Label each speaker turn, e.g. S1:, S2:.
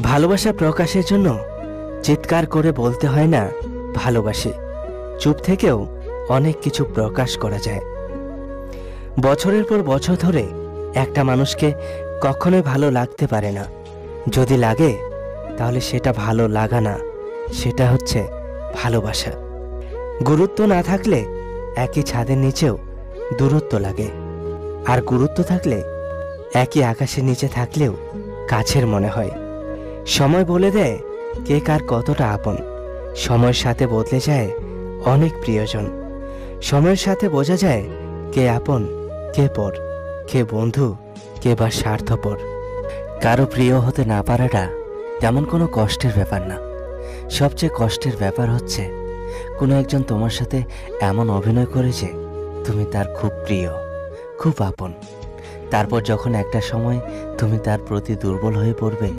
S1: ভালোবাসা প্রকাশের জন্য চিৎকার করে বলতে হয় না ভালোবাসি। চুপ থেকেও অনেক কিছু প্রকাশ করা যায়। বছরের পর বছর ধরে একটা মানুষকে কখনোই ভালো লাগতে পারে না। যদি লাগে তাহলে সেটা ভালো লাগা না, সেটা হচ্ছে ভালোবাসা। গুরুত্ব না থাকলে একই ছাদের নিচেও দূরত্ব লাগে, আর গুরুত্ব থাকলে একই আকাশের নিচে থাকলেও কাছের মনে হয়। সময় বলে দেয় কে কার কতটা আপন। সময়ের সাথে বদলে যায় অনেক প্রিয়জন। সময়ের সাথে বোঝা যায় কে আপন, কে পর, কে বন্ধু, কে বা স্বার্থপর। কারো প্রিয় হতে না পারাটা তেমন কোনো কষ্টের ব্যাপার না। সবচেয়ে কষ্টের ব্যাপার হচ্ছে কোনো একজন তোমার সাথে এমন অভিনয় করে যে তুমি তার খুব প্রিয়, খুব আপন। তারপর যখন একটা সময় তুমি তার প্রতি দুর্বল হয়ে পড়বে,